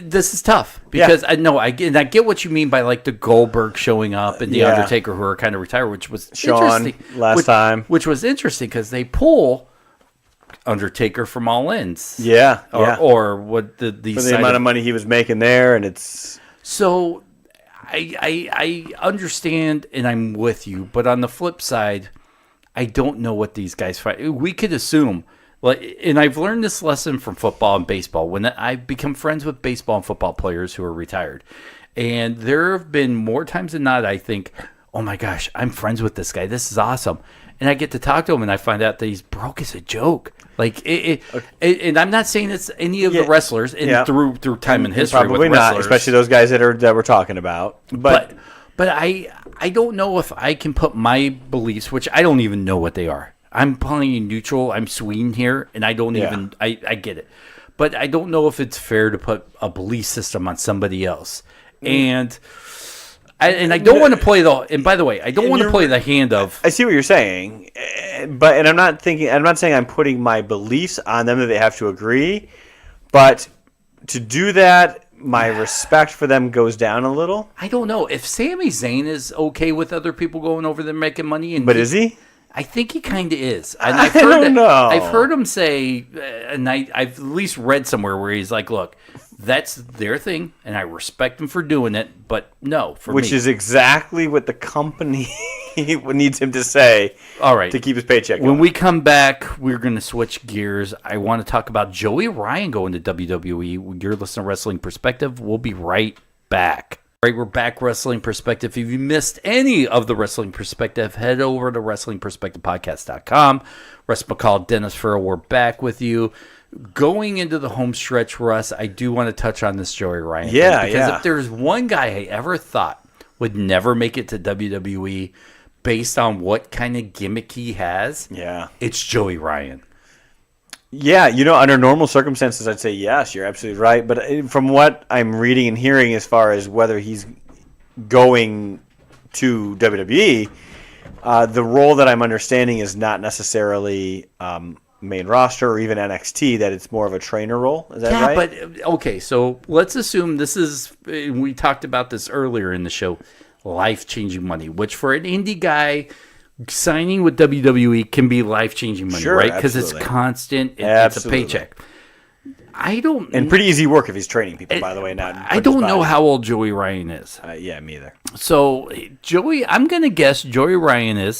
this is tough because I get what you mean by like the Goldberg showing up and the Undertaker, who are kind of retired, which was Sean interesting. Time, which was interesting because they pull Undertaker from All Ins, or what the for the amount of money he was making there, and it's so I understand and I'm with you, but on the flip side, I don't know what these guys fight. We could assume. And I've learned this lesson from football and baseball when I've become friends with baseball and football players who are retired. And there have been more times than not, I think, oh my gosh, I'm friends with this guy. This is awesome. And I get to talk to him and I find out that he's broke as a joke. Like, and I'm not saying it's any of the wrestlers through time in history. Probably with not, especially those guys that we're talking about. But I don't know if I can put my beliefs, which I don't even know what they are. I'm playing neutral. I'm Sweden here, and I don't even. I get it, but I don't know if it's fair to put a belief system on somebody else. And I don't want to play the. And by the way, I don't want to play the hand of. I see what you're saying, but I'm not saying I'm putting my beliefs on them that they have to agree, but to do that, my respect for them goes down a little. I don't know if Sami Zayn is okay with other people going over there making money, but is he? I think he kind of is. And I don't know. I've heard him say, and I've at least read somewhere where he's like, look, that's their thing, and I respect them for doing it, but no, for me. Which is exactly what the company needs him to say. All right. To keep his paycheck going. When we come back, we're going to switch gears. I want to talk about Joey Ryan going to WWE. You're listening to Wrestling Perspective. We'll be right back. All right, we're back, Wrestling Perspective. If you missed any of the Wrestling Perspective, head over to WrestlingPerspectivePodcast.com. Russ, McCall, Dennis Farrell, we're back with you. Going into the home stretch, Russ, I do want to touch on this Joey Ryan thing, because if there's one guy I ever thought would never make it to WWE based on what kind of gimmick he has, it's Joey Ryan. Yeah, under normal circumstances, I'd say yes, you're absolutely right. But from what I'm reading and hearing as far as whether he's going to WWE. The role that I'm understanding is not necessarily main roster or even NXT, that it's more of a trainer role. Is that right? Yeah, but okay, so let's assume this is, we talked about this earlier in the show, life-changing money, which for an indie guy, signing with WWE can be life-changing money, right? Because it's constant, it's a paycheck. And pretty easy work if he's training people, by the way. I don't know how old Joey Ryan is. Yeah, me either. So, I'm going to guess Joey Ryan's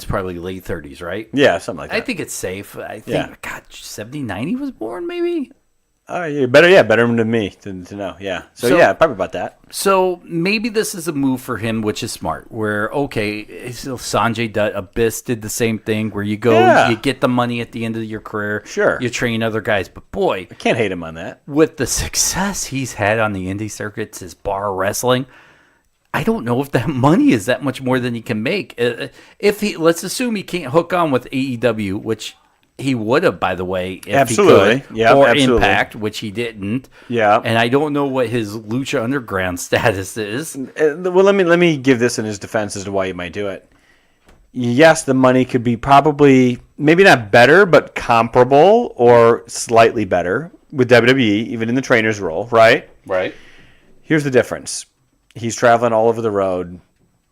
probably late 30s, right? Yeah, something like that. I think it's safe. I think, God, 79 he was born, maybe? Better than me to know. Yeah. So probably about that. So maybe this is a move for him, which is smart. Where Sanjay Dutt, Abyss did the same thing. Where you go, you get the money at the end of your career. Sure. You train other guys, but boy, I can't hate him on that. With the success he's had on the indie circuits, his bar wrestling, I don't know if that money is that much more than he can make. Let's assume he can't hook on with AEW, which he would have, by the way, if he could, or Impact, which he didn't. Yeah, and I don't know what his Lucha Underground status is. Well, let me give this in his defense as to why he might do it. Yes, the money could be probably maybe not better, but comparable or slightly better with WWE, even in the trainer's role, right? Right. Here's the difference: he's traveling all over the road,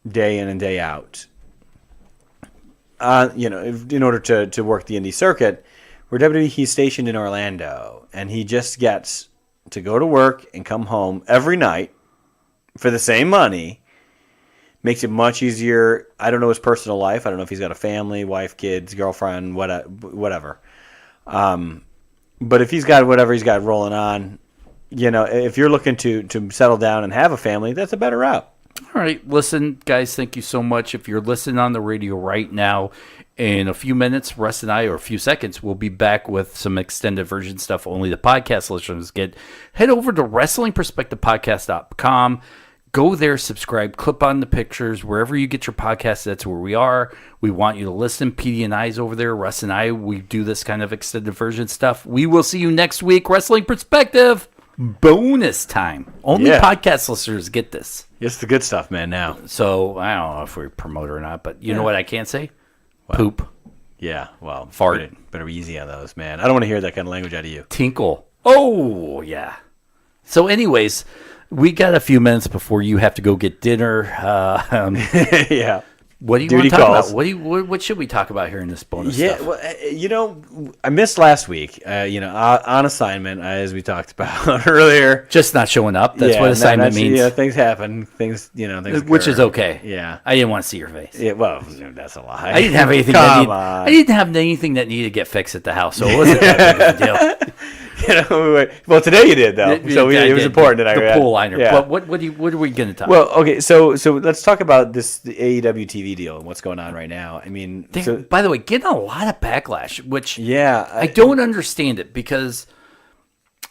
day in and day out. In order to work the indie circuit, where WWE, he's stationed in Orlando, and he just gets to go to work and come home every night for the same money. Makes it much easier. I don't know his personal life. I don't know if he's got a family, wife, kids, girlfriend, whatever. But if he's got whatever he's got rolling on, if you're looking to settle down and have a family, that's a better route. All right, listen, guys, thank you so much. If you're listening on the radio right now, in a few minutes, Russ and I, or a few seconds, we'll be back with some extended version stuff only the podcast listeners get. Head over to WrestlingPerspectivePodcast.com. Go there, subscribe, clip on the pictures. Wherever you get your podcast, that's where we are. We want you to listen. PD and I's over there. Russ and I, we do this kind of extended version stuff. We will see you next week. Wrestling Perspective. Bonus time. Only podcast listeners get this. It's the good stuff, man, now. So, I don't know if we promote or not, but you know what I can't say? What? Poop. Yeah, well, fart. Better be easy on those, man. I don't want to hear that kind of language out of you. Tinkle. Oh, yeah. So, anyways, we got a few minutes before you have to go get dinner. Yeah. What do you want to talk about? What should we talk about here in this bonus stuff? Well, I missed last week, on assignment, as we talked about earlier. Just not showing up. That's what assignment means. Yeah, things happen. Things which occur. Is okay. Yeah. I didn't want to see your face. Yeah, well, that's a lie. I didn't have anything I didn't have anything that needed to get fixed at the house, so it wasn't that big of a deal. Well, today you did though, so it was important that I the pool liner. Yeah. But what are we going to talk? Well, okay, so let's talk about the AEW TV deal and what's going on right now. I mean, by the way, getting a lot of backlash, which I don't understand it, because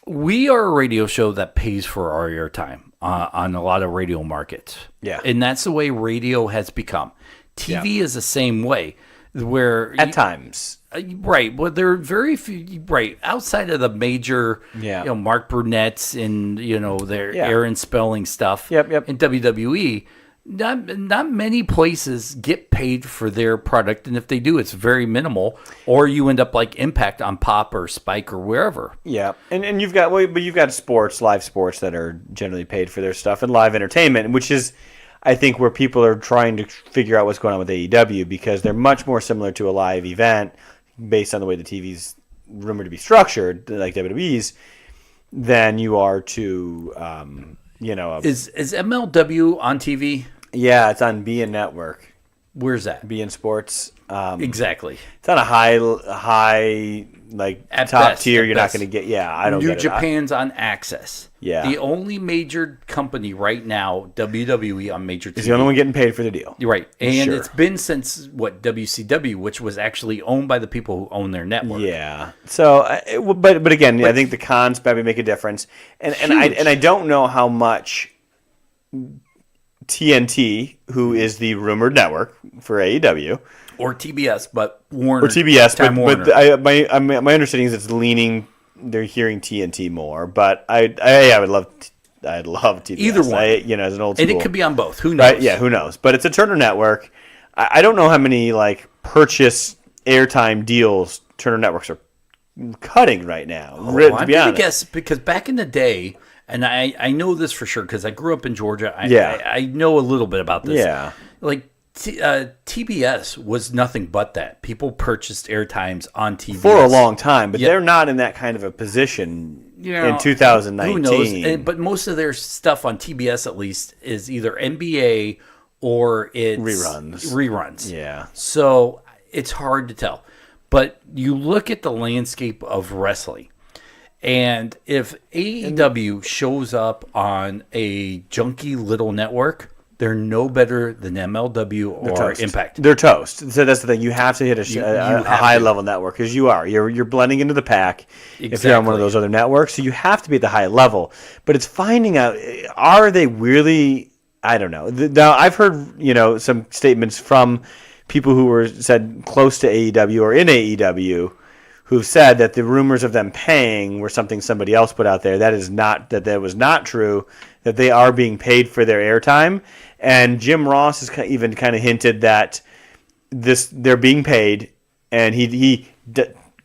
we are a radio show that pays for our airtime on a lot of radio markets. Yeah, and that's the way radio has become. TV is the same way. Where at times, right? Well, there are very few, right, outside of the major, Mark Burnett's and their Aaron Spelling stuff. Yep. In WWE, not many places get paid for their product, and if they do, it's very minimal. Or you end up like Impact on Pop or Spike or wherever. Yeah, and you've got live sports that are generally paid for their stuff, and live entertainment, which is, I think, where people are trying to figure out what's going on with AEW, because they're much more similar to a live event based on the way the TV's rumored to be structured, like WWE's, than you are to, Is MLW on TV? Yeah, it's on beIN Network. Where's that? beIN Sports. Exactly. It's on a high like at top best, tier. You're not going to get. Yeah, I don't New get it. Japan's on Access. Yeah. The only major company right now, WWE on major TV. Is the only one getting paid for the deal. You're right. And it's been since, WCW, which was actually owned by the people who own their network. Yeah. So, but again, I think the cons probably make a difference. And I don't know how much TNT, who is the rumored network for AEW, or TBS, but Warner, or TBS, Time Warner. But my understanding is it's leaning. They're hearing TNT more, but I would love I'd love TBS. Either one. As an old school. And it could be on both. Who knows? Right? Yeah, who knows? But it's a Turner network. I don't know how many purchase airtime deals Turner networks are cutting right now. I'm going to guess, because back in the day, and I know this for sure because I grew up in Georgia. I know a little bit about this. Yeah. TBS was nothing but that. People purchased airtimes on TBS. For a long time, but they're not in that kind of a position in 2019. Who knows? But most of their stuff on TBS, at least, is either NBA or it's reruns. Yeah. So it's hard to tell. But you look at the landscape of wrestling, and if AEW shows up on a junky little network, they're no better than MLW or Impact. They're toast. So that's the thing. You have to hit a high level network because you're blending into the pack if you're on one of those other networks. So you have to be at the high level. But it's finding out, are they really? I don't know. Now I've heard some statements from people who were said close to AEW or in AEW who've said that the rumors of them paying were something somebody else put out there. That was not true. That they are being paid for their airtime. And Jim Ross has even kind of hinted that they're being paid, and he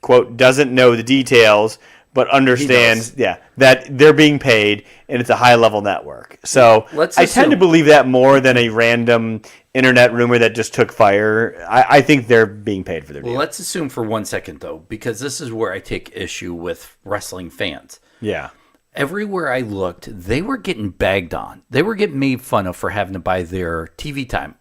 quote doesn't know the details, but understands that they're being paid, and it's a high level network. So I tend to believe that more than a random internet rumor that just took fire. I think they're being paid for their deal. Well, let's assume for 1 second though, because this is where I take issue with wrestling fans. Yeah. Everywhere I looked, they were getting bagged on. They were getting made fun of for having to buy their TV time.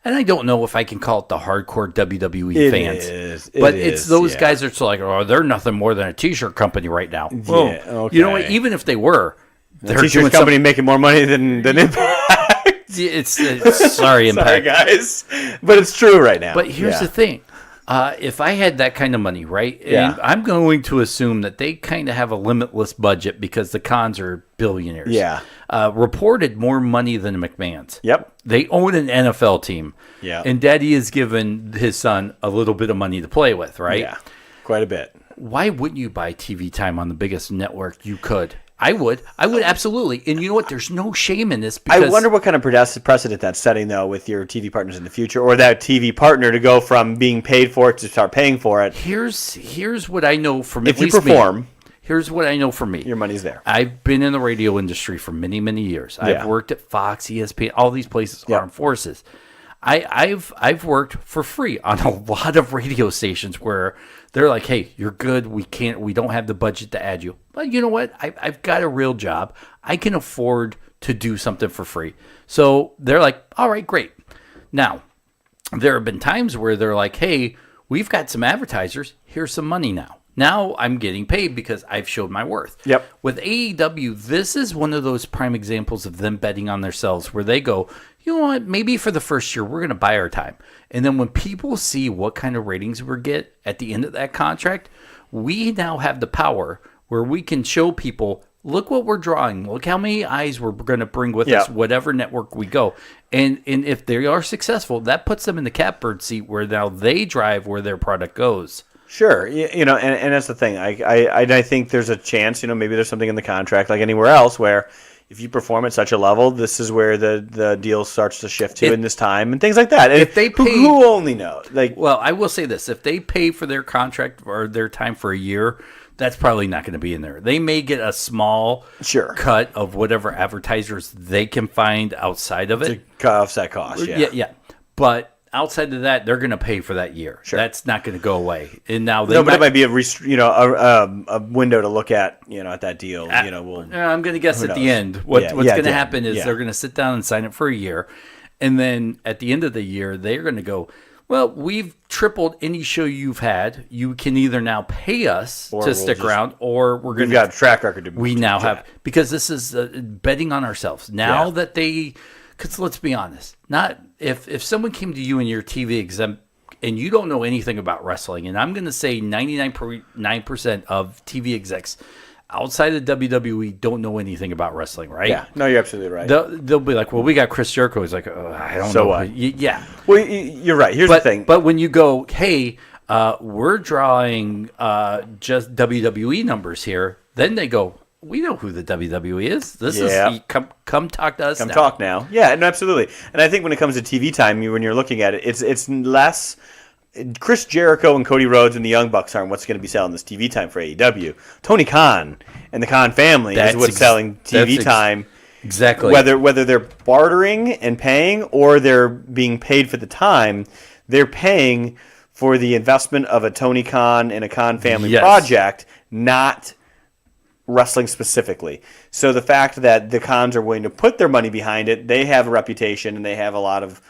And I don't know if I can call it the hardcore WWE fans. It's those guys that are like, oh, they're nothing more than a T-shirt company right now. Well, okay. You know what? Even if they were, they're T-shirt company making more money than Impact. It's sorry, Impact. Sorry, guys. But it's true right now. But here's the thing. If I had that kind of money, right? And I'm going to assume that they kind of have a limitless budget because the Khans are billionaires. Yeah. Reported more money than the McMahons. Yep. They own an NFL team. Yeah. And Daddy has given his son a little bit of money to play with, right? Yeah. Quite a bit. Why wouldn't you buy TV time on the biggest network you could? I would absolutely. And you know what? There's no shame in this. Because I wonder what kind of precedent that's setting, though, with your TV partners in the future, or that TV partner to go from being paid for it to start paying for it. Here's what I know from if you perform. Here's what I know from me. Your money's there. I've been in the radio industry for many, many years. I've worked at Fox, ESPN, all these places, Armed Forces. I've worked for free on a lot of radio stations where they're like, hey, you're good. We don't have the budget to add you. But you know what? I've got a real job. I can afford to do something for free. So they're like, all right, great. Now, there have been times where they're like, hey, we've got some advertisers. Here's some money now. Now I'm getting paid because I've showed my worth. Yep. With AEW, this is one of those prime examples of them betting on themselves where they go, you know what, maybe for the first year, we're going to buy our time. And then when people see what kind of ratings we get at the end of that contract, we now have the power where we can show people, look what we're drawing. Look how many eyes we're going to bring with us, whatever network we go. And if they are successful, that puts them in the catbird seat where now they drive where their product goes. Sure, and that's the thing. I think there's a chance, maybe there's something in the contract like anywhere else where if you perform at such a level, this is where the deal starts to shift to in this time and things like that. And if they pay, who only knows? Well, I will say this: if they pay for their contract or their time for a year, that's probably not going to be in there. They may get a small cut of whatever advertisers they can find outside of it to offset costs. Yeah. But outside of that, they're going to pay for that year. Sure. That's not going to go away. And now but it might be a window to look at at that deal. I'm going to guess at the end what's going to happen is they're going to sit down and sign it for a year, and then at the end of the year they're going to go, well, we've tripled any show you've had. You can either now pay us to stick around, or we've got a track record. We now have, because this is betting on ourselves now that they. Because let's be honest, not if someone came to you in your TV exam and you don't know anything about wrestling, and I'm going to say 99.9% of TV execs outside of WWE don't know anything about wrestling, right? Yeah, no, you're absolutely right. They'll be like, well, we got Chris Jericho. He's like, I don't know. So what? Yeah. Well, you're right. Here's the thing. But when you go, hey, we're drawing just WWE numbers here, then they go, We know who the WWE is. This Yeah. is come talk to us. Come talk now. Yeah, no, absolutely. And I think when it comes to TV time, when you're looking at it, it's less. Chris Jericho and Cody Rhodes and the Young Bucks aren't what's going to be selling this TV time for AEW. Tony Khan and the Khan family is what's selling TV time. Exactly. Whether they're bartering and paying or they're being paid for the time, they're paying for the investment of a Tony Khan and a Khan family project, not wrestling specifically. So the fact that the Khans are willing to put their money behind it, they have a reputation and they have a lot of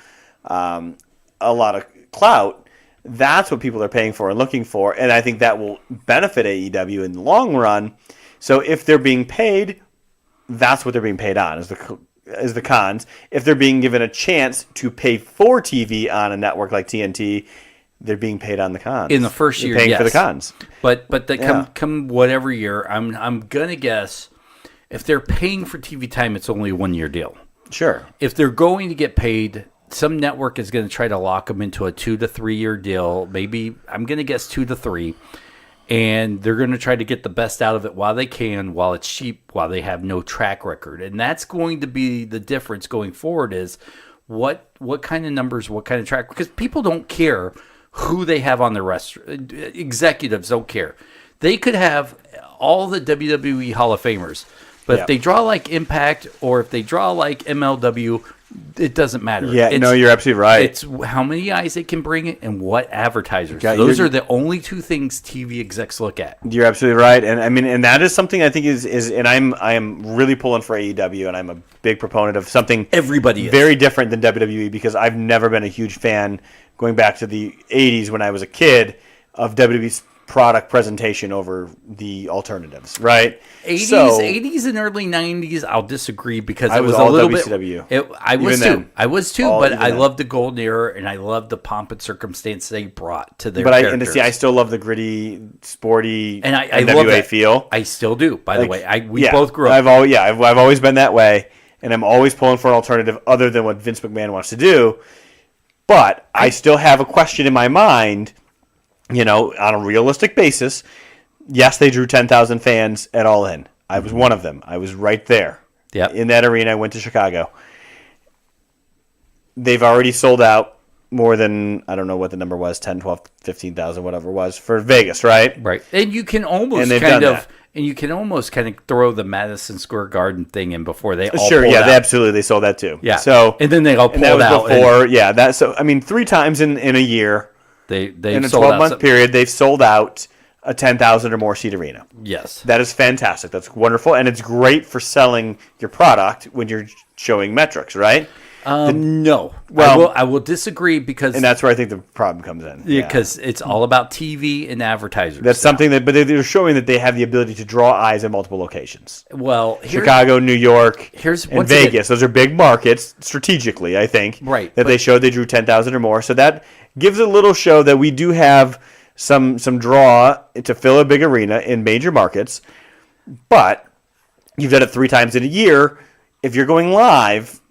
clout. That's what people are paying for and looking for, and I think that will benefit AEW in the long run. So if they're being paid, that's what they're being paid on, is the Khans. If they're being given a chance to pay for TV on a network like TNT, they're being paid on the Khans. In the first year, paying for the Khans. But come whatever year, I'm gonna guess if they're paying for TV time, it's only a 1-year deal. Sure. If they're going to get paid, some network is going to try to lock them into a 2 to 3 year deal. Maybe I'm going to guess 2 to 3, and they're going to try to get the best out of it while they can, while it's cheap, while they have no track record, and that's going to be the difference going forward. Is what kind of numbers, what kind of track? Because people don't care who they have on their roster. Executives don't care. They could have all the WWE Hall of Famers, but if they draw like Impact or if they draw like MLW, it doesn't matter. Yeah, no, you're absolutely right. It's how many eyes it can bring it and what advertisers. Those are the only two things TV execs look at. You're absolutely right, and I mean, and that is something I think is, and I am really pulling for AEW, and I'm a big proponent of something everybody very different than WWE, because I've never been a huge fan, going back to the 80s when I was a kid, of WWE's product presentation over the alternatives, right? 80s and early 90s, I'll disagree, because it was a little WCW. bit. I was too, but I loved the golden era, and I loved the pomp and circumstance they brought to their characters. I still love the gritty, sporty, and I NWA love that feel. I still do. By the way, we both grew up. I've always been that way, and I'm always pulling for an alternative other than what Vince McMahon wants to do. But I still have a question in my mind. On a realistic basis, yes, they drew 10,000 fans at All In. I was one of them. I was right there. Yep. In that arena. I went to Chicago. They've already sold out more than, I don't know what the number was, 10, 12, 15,000, whatever it was, for Vegas, right? Right. And you can almost kind of throw the Madison Square Garden thing in before they all Sure, pulled out. They sold that too. Yeah. So, and then they all pulled out. Before, 3 times in a year. They in a 12-month period, they've sold out a 10,000 or more seat arena. Yes. That is fantastic. That's wonderful. And it's great for selling your product when you're showing metrics, right? No. Well, I will disagree, because... And that's where I think the problem comes in. Because it's all about TV and advertisers. That's something but they're showing that they have the ability to draw eyes in multiple locations. Well, Chicago, New York, and Vegas. Those are big markets, strategically, I think. Right. They showed they drew 10,000 or more. So that gives a little show that we do have some draw to fill a big arena in major markets. But you've done it 3 times in a year. If you're going live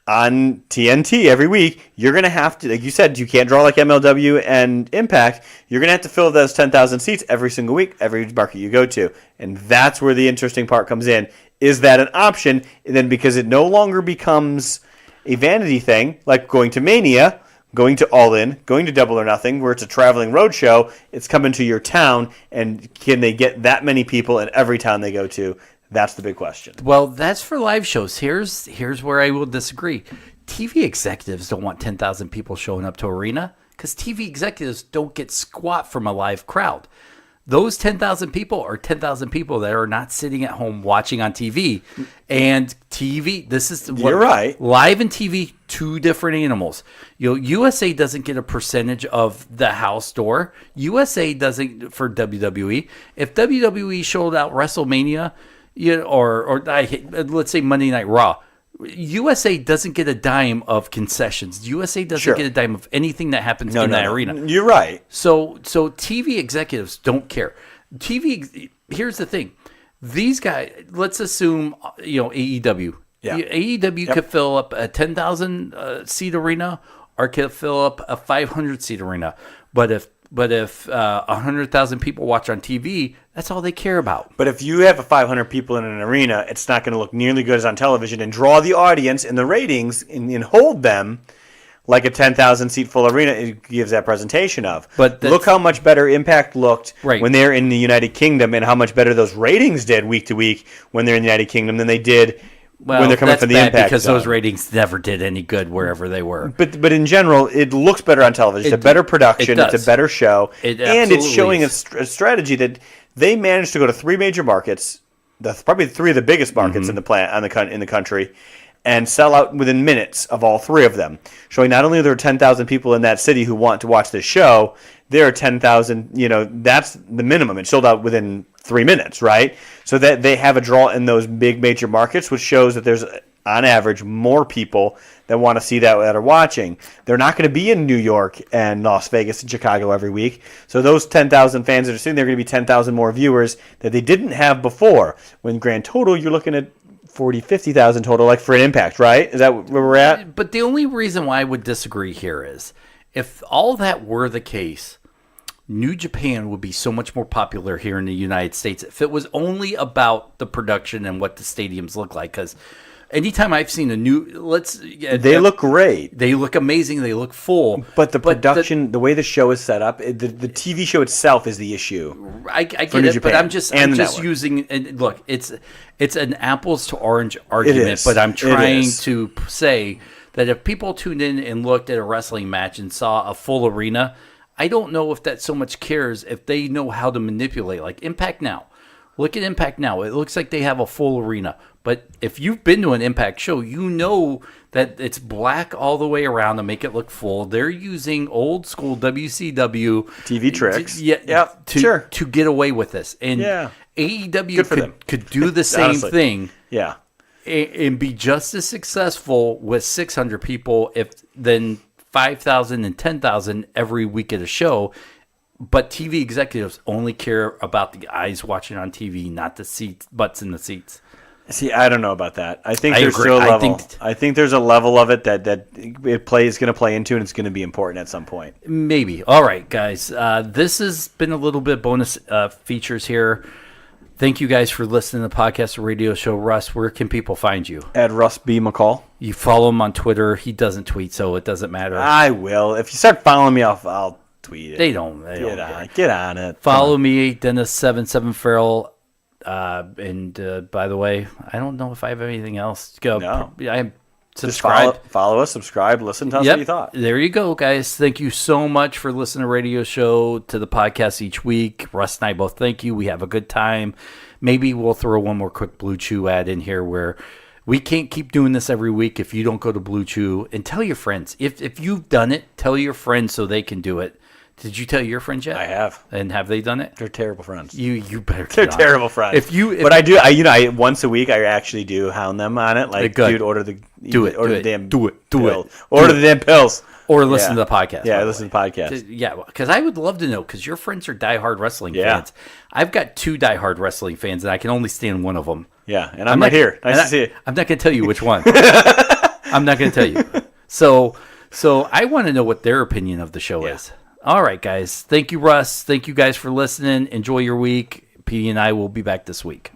on TNT every week, you're going to have to, like you said, you can't draw like MLW and Impact. You're going to have to fill those 10,000 seats every single week, every market you go to. And that's where the interesting part comes in. Is that an option? And then, because it no longer becomes a vanity thing, like going to Mania, going to All In, going to Double or Nothing, where it's a traveling road show, it's coming to your town, and can they get that many people in every town they go to? That's the big question. Well, that's for live shows. Here's where I will disagree. TV executives don't want 10,000 people showing up to arena, because TV executives don't get squat from a live crowd. Those 10,000 people are 10,000 people that are not sitting at home watching on TV. And TV, you're right. Live and TV, 2 different animals. USA doesn't get a percentage of the house door. USA doesn't for WWE. If WWE showed out WrestleMania, or let's say Monday Night Raw, USA doesn't get a dime of concessions. USA doesn't get a dime of anything that happens in that arena. You're right. So TV executives don't care. Here's the thing. These guys, let's assume, AEW. Yeah. AEW could fill up a 10,000 seat arena, or could fill up a 500 seat arena. But if But if 100,000 people watch on TV, that's all they care about. But if you have 500 people in an arena, it's not going to look nearly good as on television and draw the audience and the ratings and hold them like a 10,000 seat full arena it gives that presentation of. But look how much better Impact looked when they're in the United Kingdom, and how much better those ratings did week to week when they're in the United Kingdom than they did when they're coming from the Impact because zone. those ratings never did any good wherever they were. But in general, it looks better on television. It's a better production. It's a better show. And it's showing a strategy that they managed to go to 3 major markets, probably 3 of the biggest markets in the country, and sell out within minutes of all 3 of them, showing not only are there 10,000 people in that city who want to watch this show, there are 10,000, that's the minimum. It sold out within 3 minutes, right? So that they have a draw in those big major markets, which shows that there's, on average, more people that want to see that are watching. They're not going to be in New York and Las Vegas and Chicago every week. So those 10,000 fans that are sitting there are going to be 10,000 more viewers that they didn't have before. When grand total, you're looking at 40, 50,000 total, like for an Impact, right? Is that where we're at? But the only reason why I would disagree here is, if all that were the case, New Japan would be so much more popular here in the United States if it was only about the production and what the stadiums look like. Because anytime I've seen they look great. They look amazing. They look full. But the production, the way the show is set up, the TV show itself is the issue. I get it, Japan, but I'm just using. And look, it's an apples to orange argument. But I'm trying to say that if people tuned in and looked at a wrestling match and saw a full arena, I don't know if that so much cares if they know how to manipulate. Like Impact Now. Look at Impact Now. It looks like they have a full arena. But if you've been to an Impact show, you know that it's black all the way around to make it look full. They're using old school WCW TV tricks to get away with this. And AEW could do the same thing. Yeah. And be just as successful with 600 people than 5,000 and 10,000 every week at a show. But TV executives only care about the eyes watching on TV, not the butts in the seats. See, I don't know about that. I think there's still a level. I think there's a level of it that is going to play into, and it's going to be important at some point. Maybe. All right, guys. This has been a little bit bonus features here. Thank you guys for listening to the podcast or radio show. Russ, where can people find you? At Russ B. McCall. You follow him on Twitter. He doesn't tweet, so it doesn't matter. I will. If you start following me, I'll tweet it. They don't get on it. Follow me, Dennis77 Farrell. And by the way, I don't know if I have anything else. I subscribe. Just follow us, subscribe, listen, tell us what you thought. There you go, guys. Thank you so much for listening to radio show, to the podcast each week. Russ and I both thank you. We have a good time. Maybe we'll throw one more quick Blue Chew ad in here where we can't keep doing this every week if you don't go to Blue Chew. And tell your friends. If you've done it, tell your friends so they can do it. Did you tell your friends yet? I have. And have they done it? They're terrible friends. You better. They're terrible friends. But I do. I once a week I actually do hound them on it. Like, dude, order the damn pills. Or listen to the podcast. Yeah, listen to the podcast. Yeah, because I would love to know, because your friends are diehard wrestling fans. I've got 2 diehard wrestling fans, and I can only stand one of them. Yeah, and I'm right here. Nice to see you. I'm not going to tell you which one. I'm not going to tell you. So I want to know what their opinion of the show is. All right, guys. Thank you, Russ. Thank you guys for listening. Enjoy your week. P and I will be back this week.